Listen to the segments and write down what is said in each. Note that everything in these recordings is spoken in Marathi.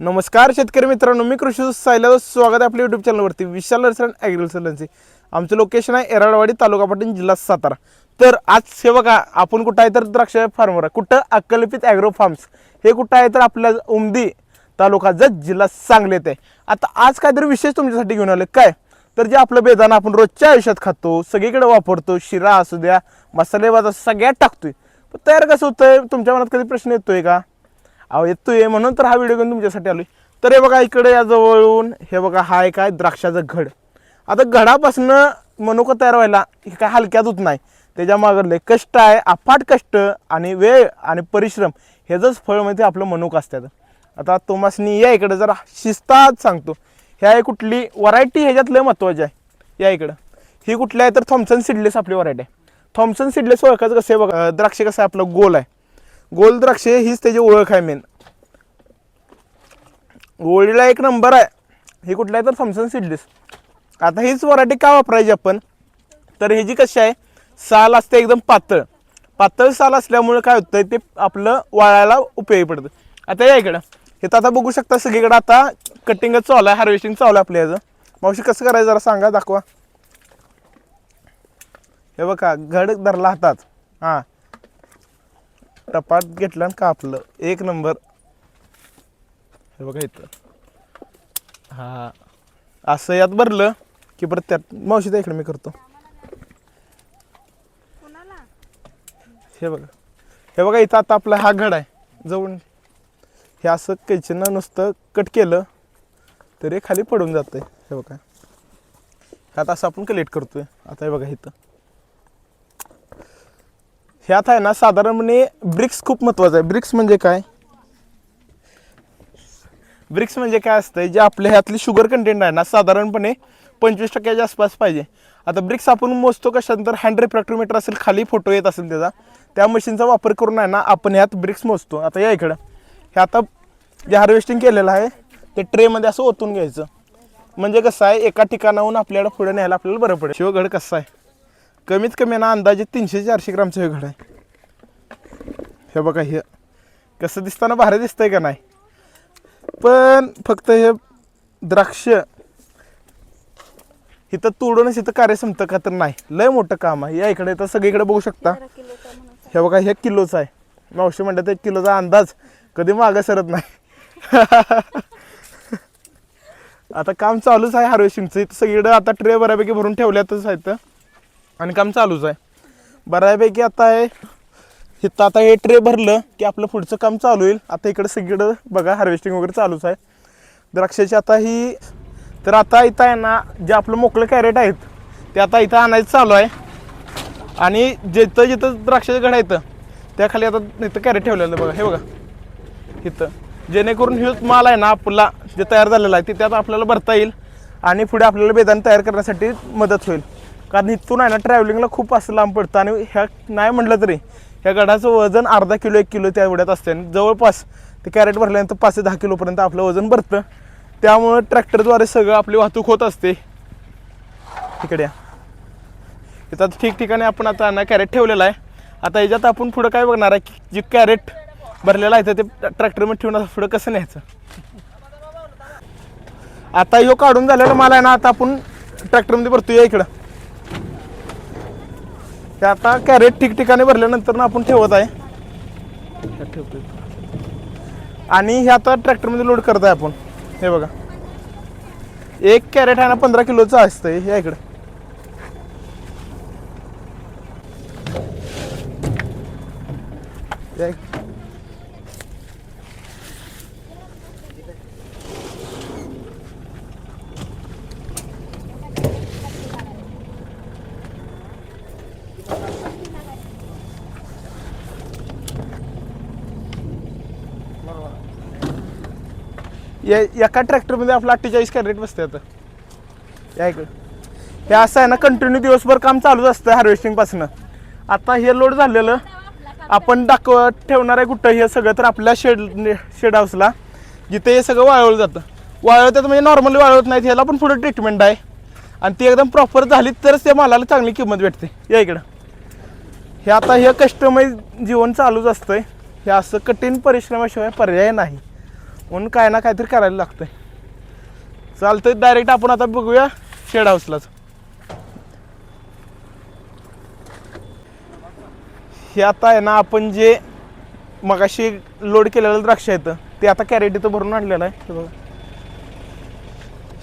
नमस्कार शेतकरी मित्रांनो, मी कृषी सायला स्वागत आहे आपल्या यूट्यूब चॅनलवरती. विशाल नर्सरी ॲग्रिकल्चरचे आमचं लोकेशन आहे एराडवाडी, तालुका पाटण, जिल्हा सातारा. तर आज हे बघा, आपण कुठं आहे तर द्राक्ष फार्मवर आहे. कुठं? अक्कलपीत ॲग्रो फार्म्स. हे कुठं आहे तर आपल्या उमदी, तालुका जत, जिल्हा सांगली येते. आता आज काहीतरी विशेष तुमच्यासाठी घेऊन आले. काय तर जे आपलं बेदाणा आपण रोजच्या आयुष्यात खातो, सगळीकडे वापरतो, शिरा असू द्या, मसाले भात सगळ्यात टाकतोय. पण तयार कसं होतंय? तुमच्या मनात कधी प्रश्न येतोय का? अहो येतोय, म्हणून तर हा व्हिडिओ घेऊन तुमच्यासाठी आलोय. तर हे बघा, इकडे या जवळून हे बघा, हा आहे काय द्राक्षाचं घड. आता घडापासून मनुका तयार व्हायला हे काय हलक्यात होत नाही. त्याच्या मागले कष्ट आहे, अफाट कष्ट आणि वेळ आणि परिश्रम, ह्याचंच फळ म्हणजे आपलं मनुका असतात. आता तुम्हासनी या इकडे जरा शिस्तात सांगतो. ह्या कुठली व्हरायटी ह्याच्यात लय महत्त्वाची आहे. या इकडं ही कुठली आहे तर थॉम्सन सीडलेस आपली व्हरायटी आहे. थॉम्सन सीडलेस ओळखायचं कसं आहे बघा, द्राक्ष कसं आहे आपलं गोल आहे. गोल द्राक्ष हीच त्याची ओळख आहे मेन. गोळीला एक नंबर आहे. ही कुठला आहे तर थॉम्सन सीडलेस. आता हीच व्हरायटी का वापरायची आपण तर ह्याची कशी आहे, साल असते एकदम पातळ. पातळ साल असल्यामुळे काय होतं ते आपलं वाळायला उपयोगी पडतं. आता या इकडं हे तर आता बघू शकता सगळीकडे आता कटिंगच चालू आहे, हार्वेस्टिंग चालू आहे आपल्या याचं. मावशी कसं करायचं जरा सांगा, दाखवा. हे बघा, घड धरला हातात, हां टपाट घेतलं आणि कापलं, एक नंबर. हे बघा इथं, हा असं यात भरलं की परत त्यात मावशी त्या इकडे मी करतो. हे बघा, हे बघा इथं आता आपला हा घड आहे जवळ. हे असं कैचीनं नुसतं कट केलं तरी खाली पडून जातंय. हे बघा, ह्यात असं आपण कलेक्ट करतोय. आता हे बघा इथं ह्यात आहे ना साधारणपणे ब्रिक्स खूप महत्त्वाचं आहे. ब्रिक्स म्हणजे काय? ब्रिक्स म्हणजे काय असतं, जे आपल्या ह्यातली शुगर कंटेंट आहे ना साधारणपणे 25% आसपास पाहिजे. आता ब्रिक्स आपण मोजतो कशानंतर हँड रिफ्रॅक्टोमीटर असेल, खाली फोटो येत असेल त्याचा, त्या मशीनचा वापर करून आहे ना आपण ह्यात ब्रिक्स मोजतो. आता या इकडं हे आता जे हार्वेस्टिंग केलेलं आहे ते ट्रेमध्ये असं ओतून घ्यायचं. म्हणजे कसं आहे, एका ठिकाणाहून आपल्याला पुढे न्यायला आपल्याला बरं पडेल. शिवघड कसं आहे, कमीत कमी ना अंदाजे 300-400 ग्रामचं हे घड आहे. हे बघा, हे कसं दिसताना भारी दिसतंय का नाही? पण फक्त हे द्राक्ष इथं तोडूनच इथं कार्य संपतं का तर नाही, लय मोठं काम आहे. या इकडे तर सगळीकडे बघू शकता. हे बघा, हे किलोचं आहे. मावशी म्हणतात 1 किलोचा अंदाज कधी मागं सरत नाही. आता काम चालूच आहे हार्वेस्टिंगचं. इथं सगळीकडे आता ट्रे बऱ्यापैकी भरून ठेवल्यातच आहेत आणि काम चालूच आहे बऱ्यापैकी. आता आहे इथं, आता हे ट्रे भरलं की आपलं पुढचं काम चालू होईल. आता इकडे सगळीकडं बघा हार्वेस्टिंग वगैरे चालूच आहे द्राक्षाची. आता ही तर आता इथं आहे ना जे आपलं मोकळं कॅरेट आहेत ते आता इथं आणायचं चालू आहे. आणि जिथं जिथं द्राक्षाचं घड येतं त्याखाली आता इथं कॅरेट ठेवलेलं बघा. हे बघा इथं, जेणेकरून हे माल आहे ना आपला जे तयार झालेला आहे ते त्यात आपल्याला भरता येईल आणि पुढे आपल्याला बेदाणे तयार करण्यासाठी मदत होईल. कारण इथून आहे ना ट्रॅव्हलिंगला खूप असं लांब पडतं आणि ह्या नाही म्हटलं तरी ह्या गडाचं वजन अर्धा किलो 1 किलो त्या एवढ्यात असते. आणि जवळपास ते कॅरेट भरल्यानंतर 5 ते 10 किलोपर्यंत आपलं वजन भरतं. त्यामुळं ट्रॅक्टरद्वारे सगळं आपली वाहतूक होत असते. इकडे इथं ठिकठिकाणी आपण आता ना कॅरेट ठेवलेला आहे. आता याच्यात आपण पुढं काय बघणार आहे की जे कॅरेट भरलेलं आहे ते ट्रॅक्टरमध्ये ठेवून पुढं कसं न्यायचं. आता ह्यो काढून झालेला माल आहे ना आता आपण ट्रॅक्टरमध्ये भरतोय. इकडं ते आता कॅरेट ठिकठिकाणी भरल्यानंतर ना आपण ठेवत आहे आणि हे आता ट्रॅक्टरमध्ये लोड करत आहे आपण. हे बघा, एक कॅरेट आहे ना 15 किलोचं असतंय. या इकडं एका ट्रॅक्टरमध्ये आपलं 48 कॅरेट बसते. आता या इकडे हे असं आहे ना कंटिन्यू दिवसभर काम चालूच असतं हार्वेस्टिंगपासून. आता हे लोड झालेलं आपण ठेवणार आहे कुठं हे सगळं तर आपल्या शेड हाऊसला, जिथे हे सगळं वाळवलं जातं. वाळवतात म्हणजे नॉर्मली वाळवत नाहीत, ह्याला पण पुढे ट्रीटमेंट आहे आणि ती एकदम प्रॉपर झाली तरच त्या मालाला चांगली किंमत भेटते. या इकडं हे आता हे कस्टमाइज जीवन चालूच असतंय. हे असं कठीण परिश्रमाशिवाय पर्याय नाही. म्हणून काय ना काहीतरी करायला लागतंय. चालतंय, डायरेक्ट आपण आता बघूया शेड हाऊसलाच. हे आता आहे ना आपण जे मगाशी लोड केलेलं द्राक्ष आहेत ते आता कॅरेट इथं भरून आणलेलं आहे. हे बघा,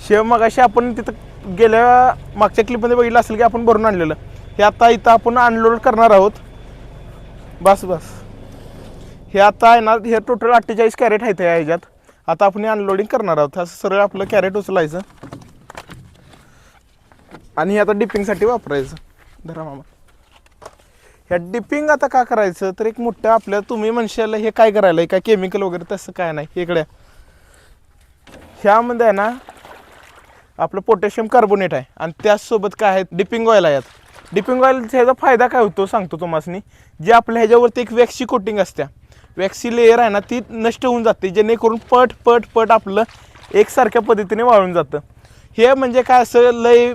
शेव मगाशी आपण तिथं गेल्या मागच्या क्लिपमध्ये बघितलं असेल की आपण भरून आणलेलं. हे आता इथं आपण अनलोड करणार आहोत. बस हे आता आहे ना, हे टोटल 48 कॅरेट आहेत या ह्याच्यात. आता आपण अनलोडिंग करणार आहोत. असं सरळ आपलं कॅरेट उचलायचं आणि हे आता डिपिंगसाठी वापरायचं. धरा मामा. ह्या डिपिंग आता का करायचं तर एक मोठं आपल्या, तुम्ही म्हणशाल हे काय करायला आहे, काय केमिकल वगैरे, तसं काय नाही. इकडे ह्यामध्ये आहे ना आपलं पोटॅशियम कार्बोनेट आहे आणि त्याचसोबत काय आहे, डिपिंग ऑइल आहे. डिपिंग ऑइलचा ह्याचा फायदा काय होतो सांगतो तुम्हाला. जे आपल्या ह्याच्यावरती एक वॅक्सी कोटिंग असते, वॅक्सी लेयर आहे ना, ती नष्ट होऊन जाते, जेणेकरून पट आपलं एकसारख्या पद्धतीने वाळून जातं. हे म्हणजे काय असं लय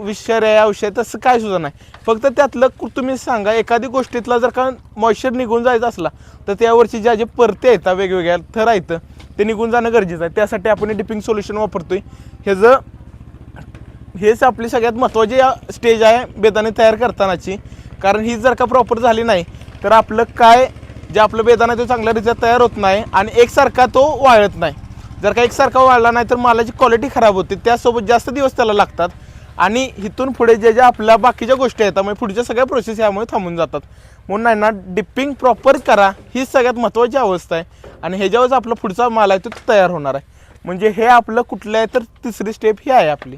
विषारी आहे औषध तसं काय सुद्धा नाही. फक्त त्यातलं तुम्ही सांगा, एखादी गोष्टीतला जर का मॉइश्चर निघून जायचं असला तर त्यावरची ज्या जे परते आहेत, वेगवेगळ्या थर आहेत, ते निघून जाणं गरजेचं आहे. त्यासाठी आपण डिपिंग सोल्युशन वापरतोय. हेच आपली सगळ्यात महत्त्वाची स्टेज आहे बेदाणे तयार करतानाची. कारण ही जर का प्रॉपर झाली नाही तर आपलं काय जे आपलं बेदाणा तो चांगल्यारीत्या तयार होत नाही आणि एकसारखा तो वाळत नाही. जर का एकसारखा वाळला नाही तर मालाची क्वालिटी खराब होते, त्यासोबत जास्त दिवस त्याला लागतात आणि इथून पुढे ज्या आपल्या बाकीच्या गोष्टी आहेत त्यामुळे पुढच्या सगळ्या प्रोसेस यामुळे थांबून जातात. म्हणून आहे ना, डिपिंग प्रॉपर करा, ही सगळ्यात महत्त्वाची अवस्था आहे आणि ह्याच्यावरच आपला पुढचा माल आहे तो तयार होणार आहे. म्हणजे हे आपलं कुठलं आहे तर तिसरी स्टेप ही आहे आपली.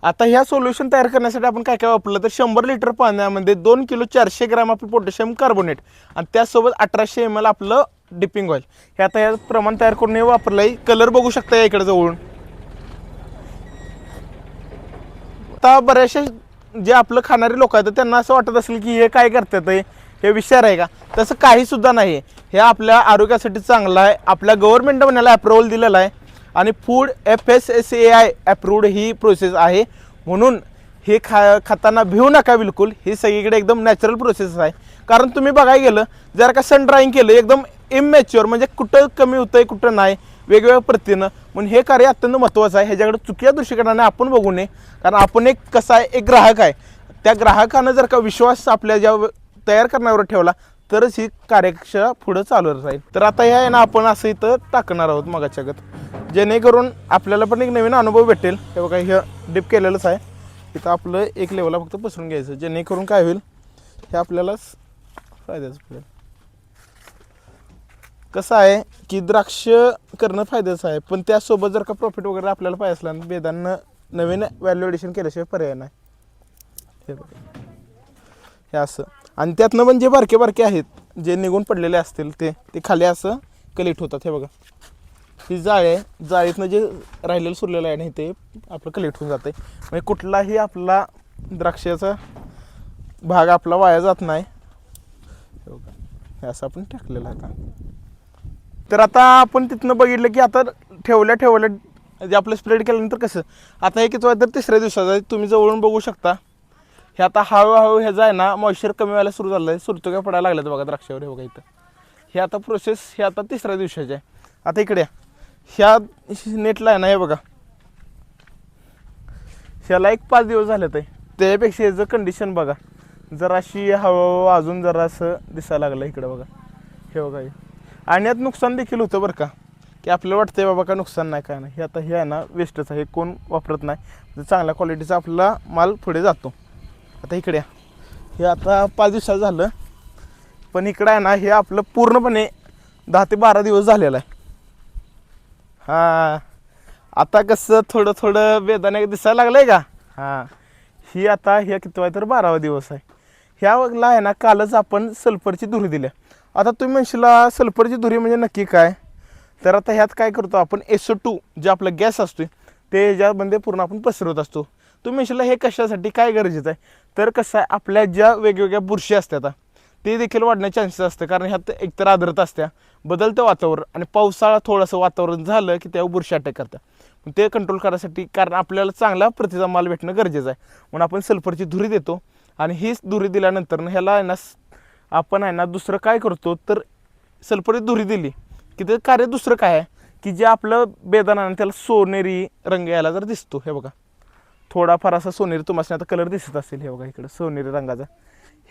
आता ह्या सोल्युशन तयार करण्यासाठी आपण काय काय वापरलं तर 100 लिटर पाण्यामध्ये 2 किलो 400 ग्रॅम आपलं पोटॅशियम कार्बोनेट आणि त्याचसोबत 1800 ml आपलं डिपिंग ऑइल. हे आता या प्रमाण तयार करून हे वापरलं आहे. कलर बघू शकता या इकडे जवळून. आता बऱ्याचशा जे आपलं खाणारे लोक आहेत त्यांना असं वाटत असेल की हे काय करतात, हे विषारी आहे का. तसं काही सुद्धा नाही. हे आपल्या आरोग्यासाठी चांगलं आहे. आपल्या गव्हर्नमेंटने याला अप्रुव्हल दिलेलं आहे आणि फूड FSSAI अप्रूव्ड ही प्रोसेस आहे. म्हणून हे खाताना भिवू नका बिलकुल. ही सगळीकडे एकदम नॅचरल प्रोसेस आहे. कारण तुम्ही बघायला गेलं जर का सन ड्राईंग केलं एकदम इमॅच्युअर, म्हणजे कुठं कमी होतंय कुठं नाही, वेगवेगळ्या पद्धतीनं. म्हणून हे कार्य अत्यंत महत्त्वाचं आहे. ह्याच्याकडे चुकीच्या दृष्टिकोनाने आपण बघू नये. कारण आपण एक कसं आहे, एक ग्राहक आहे. त्या ग्राहकानं जर का विश्वास आपल्या ज्या तयार करण्यावर ठेवला तरच ही कार्यक्षमता पुढं चालू राहील. तर आता हे आहे ना आपण असं इथं टाकणार आहोत मगाच्या गत, जेणेकरून आपल्याला पण एक नवीन अनुभव भेटेल. हे बघा, हे डिप केलेलंच आहे. इथं आपलं एक लेवलला फक्त पसरून घ्यायचं, जेणेकरून काय होईल हे आपल्याला फायद्याचं पडेल. कसं आहे की द्राक्ष करणं फायद्याचं आहे, पण त्यासोबत जर का प्रॉफिट वगैरे आपल्याला पाहिजे असला बेदांना नवीन व्हॅल्यू एडिशन केल्याशिवाय पर्याय नाही. हे बघा, हे असं. आणि त्यातनं पण जे बारके आहेत जे निघून पडलेले असतील ते खाली असं कलेक्ट होतात. हे बघा, ही जाळी आहे, जाळीतनं जे राहिलेलं सुरलेलं आहे ना ते आपलं कलेक्ट होऊन जातं. म्हणजे कुठलाही आपला द्राक्षाचा भाग आपला वाया जात नाही. हे बघा, हे असं आपण टाकलेलं आहे. तर आता आपण तिथनं बघितलं की आता ठेवल्या जे आपलं स्प्रेड केल्यानंतर कसं, आता हे किती तर तिसऱ्या दिवसाचं आहे. तुम्ही जवळून बघू शकता. हे आता हळूहळू ह्याचा आहे ना मॉइश्चर कमी व्हायला सुरू झालं आहे. सुरतुक्या पडायला लागल्यात बघा द्राक्षावर. हे बघा इथं, हे आता प्रोसेस हे आता तिसऱ्या दिवसाची आहे. आता इकडे ह्या नेटला आहे ना, हे बघा, ह्याला एक 5 दिवस झालेत आहे. त्यापेक्षा याचं कंडिशन बघा, जराशी हळूहळू अजून जरासं दिसायला लागलं इकडे बघा. हे बघा, आणि यात नुकसान देखील होतं बरं का, की आपल्याला वाटतंय बाबा का नुकसान नाही काय नाही. हे आता हे आहे ना वेस्टच आहे, हे कोण वापरत नाही. चांगल्या क्वालिटीचा आपला माल पुढे जातो. आता इकडे हे आता 5 दिवसाचं झालं, पण इकडं आहे ना हे आपलं पूर्णपणे 10 ते 12 दिवस झालेलं आहे. हां, आता कसं थोडं बेदाणे दिसायला लागलं आहे का. हां, ही आता हे किती आहे तर 12वा दिवस आहे. ह्याला आहे ना कालच आपण सल्फरची धुरी दिल्या. आता तुम्ही म्हणशीला सल्फरची धुरी म्हणजे नक्की काय, तर आता ह्यात काय करतो आपण, SO2 जे आपला गॅस असतो ते ह्याच्यामध्ये पूर्ण आपण पसरवत असतो. तुम्ही म्हणशीला हे कशासाठी काय गरजेचं आहे, तर कसं आहे आपल्या ज्या वेगवेगळ्या बुरशी असतात ते देखील वाढण्याचे चान्सेस असते. कारण ह्यात एकतर आर्द्रता असते, बदलतं वातावरण, आणि पावसाळा थोडंसं वातावरण झालं की त्यावर बुरशी अटॅक करतात. ते कंट्रोल करायसाठी, कारण आपल्याला चांगला प्रतीचा माल भेटणं गरजेचं आहे, म्हणून आपण सल्फरची धुरी देतो. आणि हीच धुरी दिल्यानंतर ह्याला आहे ना आपण आहे ना दुसरं काय करतो तर सल्फरची धुरी दिली की ते कार्य दुसरं काय आहे की जे आपलं बेदाना त्याला सोनेरी रंग यायला जर दिसतो. हे बघा थोडाफार असा सोनेरी तुम्हाला आता कलर दिसत असेल. हे बघा इकडं सोनेरी रंगाचा.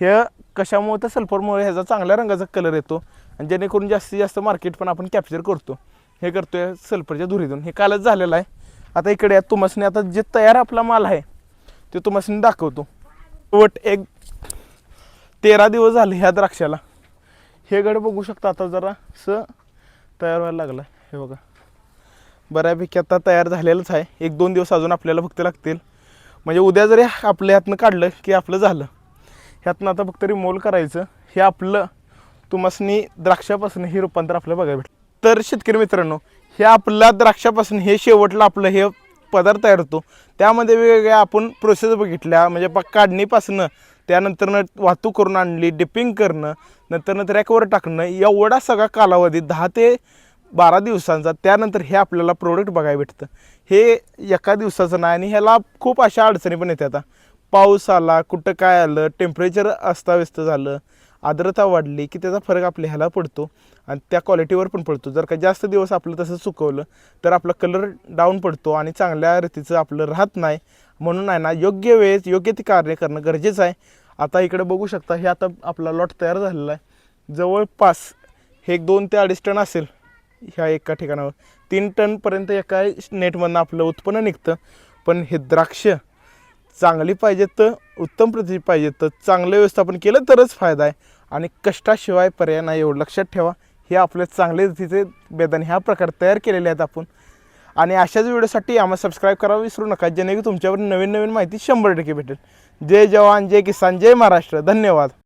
हे कशामुळे तर सल्फरमुळे ह्याचा चांगल्या रंगाचा कलर येतो आणि जेणेकरून जास्तीत जास्त मार्केट पण आपण कॅप्चर करतो. हे करतोय सल्फरच्या धुरीतून. हे कालच झालेलं आहे. आता इकडे तुम्हाला आता जे तयार आपला माल आहे ते तुम्हाला दाखवतो. एक 13 दिवस झाले ह्या द्राक्षाला. हे गड बघू शकता आता जरा तयार व्हायला लागला. हे बघा बऱ्यापैकी आता तयार झालेलंच आहे. 1-2 दिवस अजून आपल्याला फक्त लागतील. म्हणजे उद्या जरी आपल्या ह्यातनं काढलं की आपलं झालं. ह्यातनं आता फक्त रिमोल करायचं. हे आपलं तुम्हासनी द्राक्षापासून हे रूपांतर आपल्याला बघायला भेटतं. तर शेतकरी मित्रांनो हे आपल्या द्राक्षापासून हे शेवटला आपलं हे पदार्थ तयार होतो. त्यामध्ये वेगवेगळ्या आपण प्रोसेस बघितल्या. म्हणजे काढणीपासनं त्यानंतर वाहतूक करून आणली, डिपिंग करणं, नंतर रॅकवर टाकणं, एवढा सगळा कालावधी 10 ते 12 दिवसांचा. त्यानंतर हे आपल्याला प्रोडक्ट बघायला भेटतं. हे एका दिवसाचं नाही आणि ह्याला खूप अशा अडचणी पण येतात. आता पाऊस आला, कुठं काय आलं, टेम्परेचर अस्ताव्यस्त झालं, आर्द्रता वाढली की त्याचा फरक आपल्या ह्याला पडतो आणि त्या क्वालिटीवर पण पडतो. जर का जास्त दिवस आपलं तसं सुकवलं तर आपला कलर डाऊन पडतो आणि चांगल्या रीतीचं आपलं राहत नाही. म्हणून आहे ना योग्य वेळेस योग्य ते कार्य करणं गरजेचं आहे. आता इकडे बघू शकता हे आता आपला लॉट तयार झालेला आहे. जवळपास हे 2 ते 2.5 टन असेल ह्या एका ठिकाणावर. 3 टनपर्यंत एका नेटमधनं आपलं उत्पन्न निघतं. पण हे द्राक्ष चांगली पाहिजेत तर उत्तम प्रतीची पाहिजेत तर चांगलं व्यवस्थापन केलं तरच फायदा आहे आणि कष्टाशिवाय पर्याय नाही. एवढं लक्षात ठेवा. हे आपले चांगले रीतीचे बेदाणे ह्या प्रकारे तयार केलेले आहेत आपण. आणि अशाच व्हिडिओसाठी आम्हाला सबस्क्राईब करायला विसरू नका जेणेकरून तुमच्यावर नवीन नवीन माहिती 100% भेटेल. जय जवान, जय किसान, जय महाराष्ट्र. धन्यवाद.